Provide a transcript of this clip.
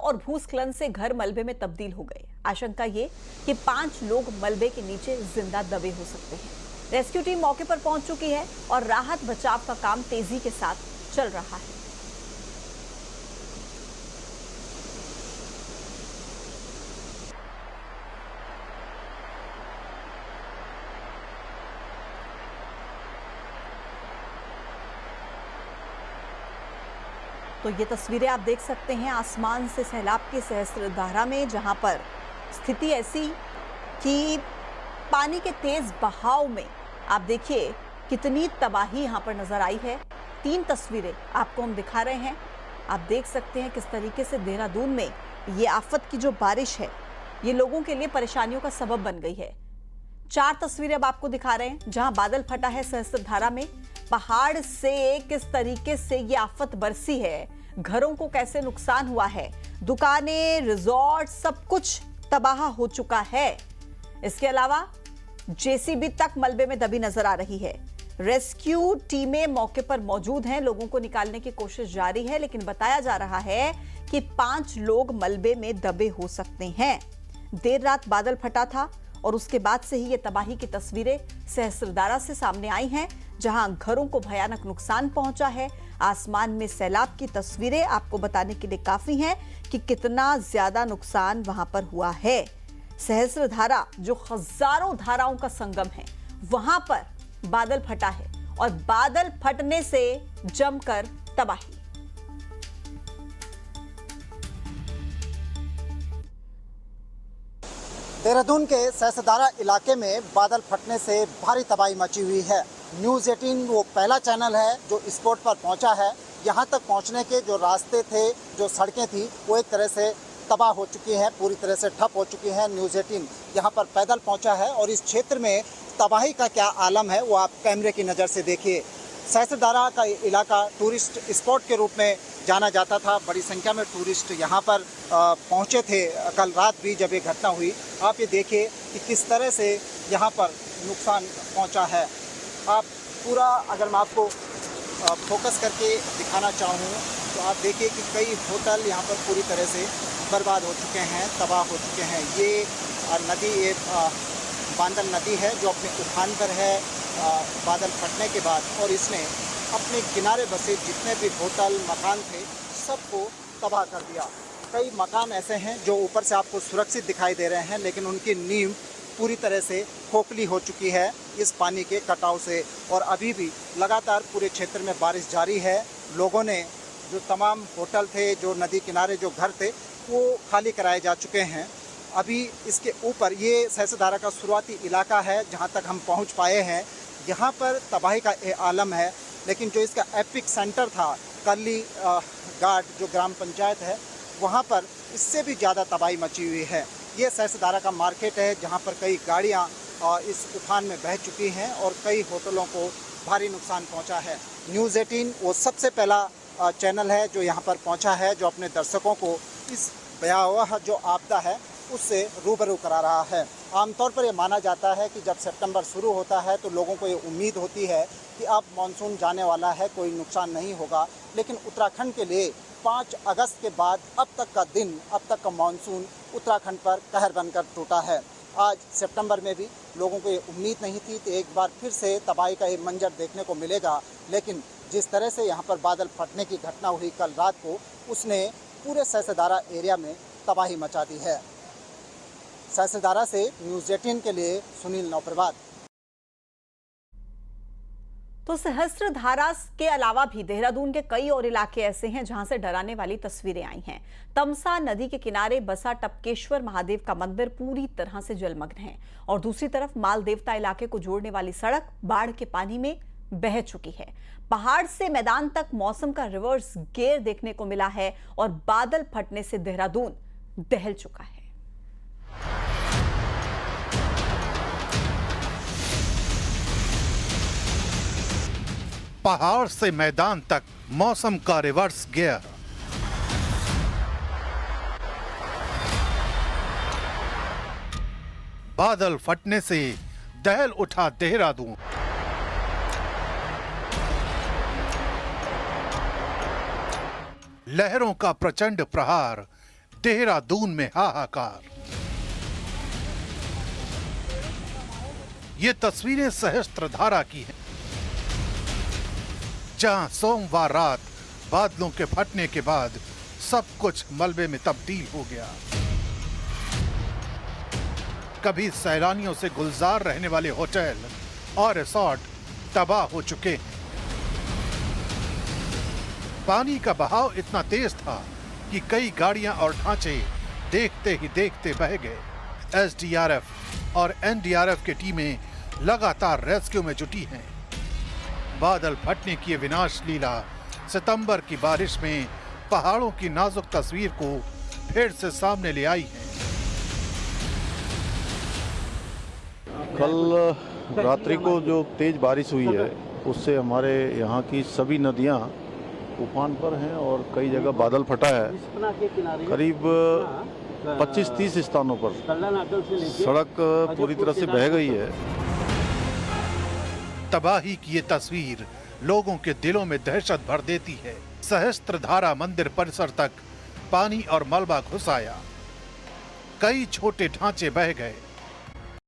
और भूस्खलन से घर मलबे में तब्दील हो गए। आशंका ये कि 5 लोग मलबे के नीचे जिंदा दबे हो सकते हैं। रेस्क्यू टीम मौके पर पहुंच चुकी है और राहत बचाव का काम तेजी के साथ चल रहा है। तो ये तस्वीरें आप देख सकते हैं आसमान से सैलाब की सहस्त्रधारा में, जहां पर स्थिति ऐसी कि पानी के तेज बहाव में आप देखिए कितनी तबाही यहां पर नजर आई है। 3 तस्वीरें आपको हम दिखा रहे हैं। आप देख सकते हैं किस तरीके से देहरादून में ये आफत की जो बारिश है ये लोगों के लिए परेशानियों का सबब बन गई है। 4 तस्वीरें अब आपको दिखा रहे हैं जहां बादल फटा है सहस्त्रधारा में। पहाड़ से किस तरीके से ये आफत बरसी है, घरों को कैसे नुकसान हुआ है, दुकानें, रिजॉर्ट सब कुछ तबाह हो चुका है। इसके अलावा जेसीबी तक मलबे में दबी नजर आ रही है। रेस्क्यू टीमें मौके पर मौजूद हैं, लोगों को निकालने की कोशिश जारी है, लेकिन बताया जा रहा है कि 5 लोग मलबे में दबे हो सकते हैं। देर रात बादल फटा था और उसके बाद से ही ये तबाही की तस्वीरें सहस्त्रधारा से सामने आई हैं, जहां घरों को भयानक नुकसान पहुंचा है। आसमान में सैलाब की तस्वीरें आपको बताने के लिए काफी हैं कि कितना ज्यादा नुकसान वहां पर हुआ है। सहस्त्रधारा जो हजारों धाराओं का संगम है, वहां पर बादल फटा है और बादल फटने से जमकर तबाही। देहरादून के सहस्त्रधारा इलाके में बादल फटने से भारी तबाही मची हुई है। न्यूज़ 18 वो पहला चैनल है जो स्पॉट पर पहुंचा है। यहां तक पहुंचने के जो रास्ते थे, जो सड़कें थी, वो एक तरह से तबाह हो चुकी हैं, पूरी तरह से ठप हो चुकी हैं। न्यूज़ 18 यहां पर पैदल पहुंचा है और इस क्षेत्र में तबाही का क्या आलम है वो आप कैमरे की नज़र से देखिए। सहस्त्रधारा का इलाका टूरिस्ट स्पॉट के रूप में जाना जाता था। बड़ी संख्या में टूरिस्ट यहाँ पर पहुँचे थे कल रात भी जब ये घटना हुई। आप ये देखिए कि किस तरह से यहाँ पर नुकसान पहुँचा है। आप पूरा अगर मैं आपको फोकस करके दिखाना चाहूँ तो आप देखिए कि कई होटल यहाँ पर पूरी तरह से बर्बाद हो चुके हैं, तबाह हो चुके हैं। ये नदी, ये बांदल नदी है जो अपने उफान पर है बादल फटने के बाद, और इसने अपने किनारे बसे जितने भी होटल मकान थे सबको तबाह कर दिया। कई मकान ऐसे हैं जो ऊपर से आपको सुरक्षित दिखाई दे रहे हैं, लेकिन उनकी नींव पूरी तरह से खोखली हो चुकी है इस पानी के कटाव से। और अभी भी लगातार पूरे क्षेत्र में बारिश जारी है। लोगों ने जो तमाम होटल थे, जो नदी किनारे जो घर थे, वो खाली कराए जा चुके हैं। अभी इसके ऊपर ये सहस्त्रधारा का शुरुआती इलाका है जहाँ तक हम पहुँच पाए हैं। यहाँ पर तबाही का आलम है, लेकिन जो इसका एपिक सेंटर था कल्ली घाट जो ग्राम पंचायत है, वहाँ पर इससे भी ज़्यादा तबाही मची हुई है। ये सहस्त्रधारा का मार्केट है जहाँ पर कई गाड़ियाँ इस तूफान में बह चुकी हैं और कई होटलों को भारी नुकसान पहुँचा है। न्यूज़ 18 वो सबसे पहला चैनल है जो यहाँ पर पहुँचा है, जो अपने दर्शकों को इस भयावह जो आपदा है उससे रूबरू करा रहा है। आमतौर पर यह माना जाता है कि जब सितंबर शुरू होता है तो लोगों को ये उम्मीद होती है कि अब मानसून जाने वाला है, कोई नुकसान नहीं होगा। लेकिन उत्तराखंड के लिए 5 अगस्त के बाद अब तक का दिन, अब तक का मानसून उत्तराखंड पर कहर बनकर टूटा है। आज सितंबर में भी लोगों को ये उम्मीद नहीं थी कि एक बार फिर से तबाही का ये मंजर देखने को मिलेगा, लेकिन जिस तरह से यहाँ पर बादल फटने की घटना हुई कल रात को, उसने पूरे सहस्त्रधारा एरिया में तबाही मचा दी है। सहस्त्रधारा से न्यूज़ 18 के लिए सुनील नौप्रभात। तो सहस्त्रधारा के अलावा भी देहरादून के कई और इलाके ऐसे हैं जहां से डराने वाली तस्वीरें आई हैं। तमसा नदी के किनारे बसा टपकेश्वर महादेव का मंदिर पूरी तरह से जलमग्न है और दूसरी तरफ माल देवता इलाके को जोड़ने वाली सड़क बाढ़ के पानी में बह चुकी है। पहाड़ से मैदान तक मौसम का रिवर्स गेयर देखने को मिला है और बादल फटने से देहरादून दहल चुका है। पहाड़ से मैदान तक मौसम का रिवर्स गियर। बादल फटने से दहल उठा देहरादून। लहरों का प्रचंड प्रहार देहरादून में हाहाकार। ये तस्वीरें सहस्त्रधारा की हैं, जहां सोमवार रात बादलों के फटने के बाद सब कुछ मलबे में तब्दील हो गया। कभी सैलानियों से गुलजार रहने वाले होटल और रिसोर्ट तबाह हो चुके हैं। पानी का बहाव इतना तेज था कि कई गाड़ियां और ढांचे देखते ही देखते बह गए। एसडीआरएफ और एनडीआरएफ की टीमें लगातार रेस्क्यू में जुटी हैं। बादल फटने की विनाश लीला सितंबर की बारिश में पहाड़ों की नाजुक तस्वीर को फिर से सामने ले आई है। कल रात्रि को जो तेज बारिश हुई है उससे हमारे यहाँ की सभी नदियाँ उफान पर हैं और कई जगह बादल फटा है। करीब 25-30 स्थानों पर सड़क पूरी तरह से बह गई है। तबाही की ये तस्वीर लोगों के दिलों में दहशत भर देती है। सहस्त्रधारा मंदिर परिसर तक पानी और मलबा घुस आया। कई छोटे ढांचे बह गए।